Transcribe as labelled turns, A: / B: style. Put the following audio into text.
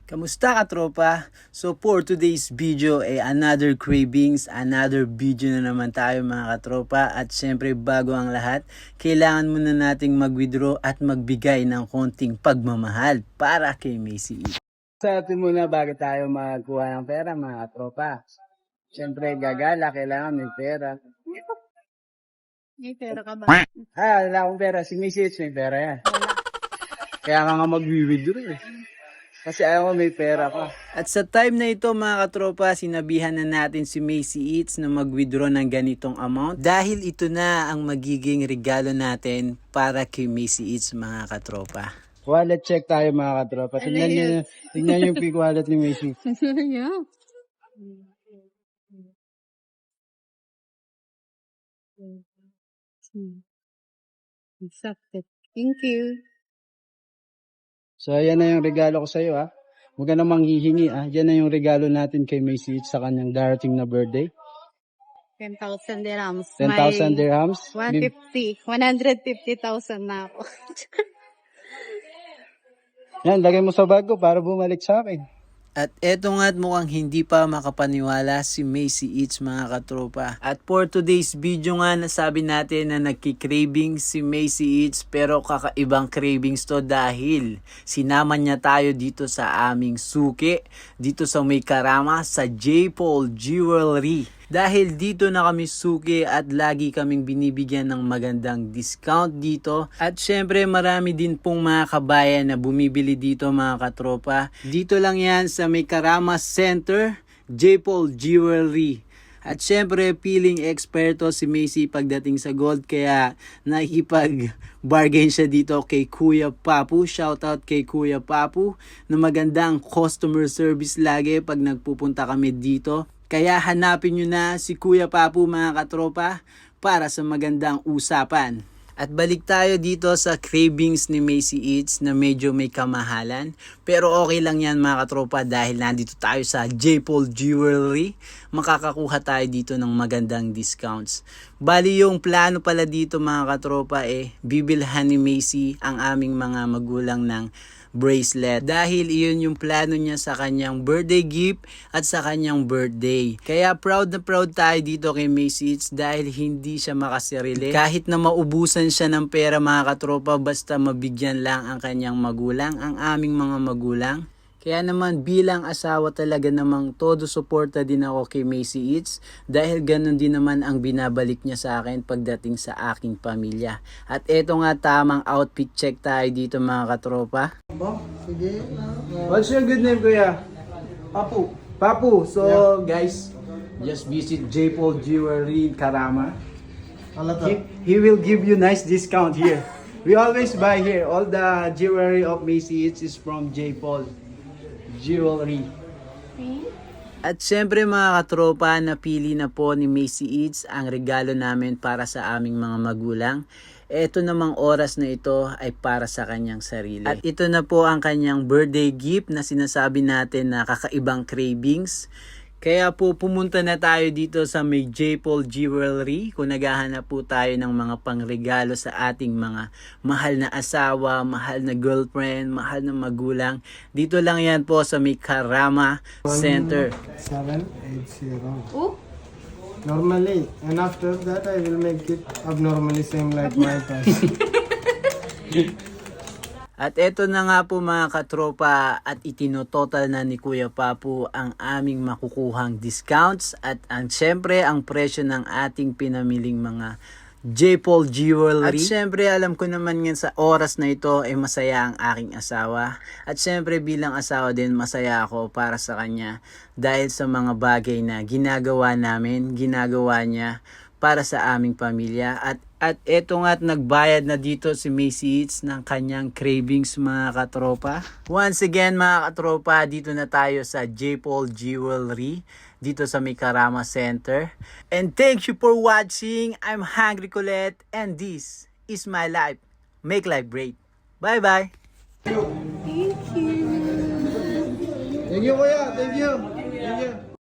A: Kamusta ka tropa? So for today's video another cravings, another video na naman tayo mga katropa. At syempre bago ang lahat, kailangan muna nating mag-withdraw at magbigay ng konting pagmamahal para kay Macy E. Sa atin muna bago tayo magkuha ng pera mga katropa. Syempre gagala, kailangan may pera.
B: May pera ka ba?
A: Wala akong pera. Si Macy E may pera yan. Kaya nga mag-withdraw eh. Kasi ayaw ko may pera pa. At sa time na ito mga katropa, sinabihan na natin si Macy Eats na mag-withdraw ng ganitong amount. Dahil ito na ang magiging regalo natin para kay Macy Eats mga katropa. Wallet check tayo mga katropa. Tingnan nyo yung big wallet ni Macy.
B: Yeah. Exactly. Thank you.
A: So yan na yung regalo ko sa iyo ha. Huwag ka namang hihingi ha. Yan na yung regalo natin kay Macy Eats sa kanyang darating na birthday.
B: 10,000 dirhams.
A: 10,000 dirhams.
B: 150,000 na ako.
A: Yan, lagay mo sa bag ko para bumalik sa akin. At eto nga't mukhang hindi pa makapaniwala si Macy Eats mga katropa. At for today's video nga nasabi natin na nagki-craving si Macy Eats pero kakaibang cravings to dahil sinama niya tayo dito sa aming suki dito sa May Karama sa J. Paul Jewelry. Dahil dito na kami suki at lagi kaming binibigyan ng magandang discount dito. At syempre marami din pong mga kabayan na bumibili dito mga katropa. Dito lang yan sa May Karama Center, J. Paul Jewelry. At syempre feeling eksperto si Macy pagdating sa gold kaya nakikipag-bargain siya dito kay Kuya Papu. Shoutout kay Kuya Papu na magandang customer service lagi pag nagpupunta kami dito. Kaya hanapin nyo na si Kuya Papu mga katropa para sa magandang usapan. At balik tayo dito sa cravings ni Macy Eats na medyo may kamahalan. Pero okay lang yan mga katropa dahil nandito tayo sa J. Paul Jewelry. Makakakuha tayo dito ng magandang discounts. Bali yung plano pala dito mga katropa bibilhan ni Macy ang aming mga magulang ng bracelet dahil iyon yung plano niya sa kanyang birthday gift at sa kanyang birthday. Kaya proud na proud tayo dito kay Macy Eats dahil hindi siya makasarili. Kahit na maubusan siya ng pera mga katropa basta mabigyan lang ang kanyang magulang, ang aming mga magulang. Kaya naman bilang asawa talaga namang todo suporta din ako kay Macy Eats dahil ganun din naman ang binabalik niya sa akin pagdating sa aking pamilya. At eto nga tamang outfit check tayo dito mga katropa.
C: Sige.
A: What's your good name kuya?
C: Papu.
A: Papu. So guys, just visit J. Paul Jewelry in Karama. He will give you nice discount here. We always buy here. All the jewelry of Macy Eats is from J. Paul Jewelry. At syempre mga katropa, napili na po ni Macy Eats ang regalo namin para sa aming mga magulang. Ito namang oras na ito ay para sa kanyang sarili. At ito na po ang kanyang birthday gift na sinasabi natin na kakaibang cravings. Kaya po pumunta na tayo dito sa may J. Paul Jewelry kung naghahanap po tayo ng mga pangregalo sa ating mga mahal na asawa, mahal na girlfriend, mahal na magulang. Dito lang yan po sa may Karama Center.
C: 780.
B: Oh?
C: Normally, and after that I will make it abnormally same like my past.
A: At eto na nga po mga katropa at itinototal na ni Kuya Papu ang aming makukuhang discounts at syempre ang presyo ng ating pinamiling mga J. Paul Jewelry. At syempre alam ko naman nga sa oras na ito ay masaya ang aking asawa. At syempre bilang asawa din masaya ako para sa kanya dahil sa mga bagay na ginagawa namin, ginagawa niya para sa aming pamilya. At eto nga't nagbayad na dito si Macy Eats ng kanyang cravings mga katropa. Once again mga katropa, dito na tayo sa J. Paul Jewelry dito sa May Karama Center. And thank you for watching. I'm Hungry Colette and this is my life. Make life great. Bye bye.
B: Thank you.
C: Thank you, kuya. Thank you. Thank you.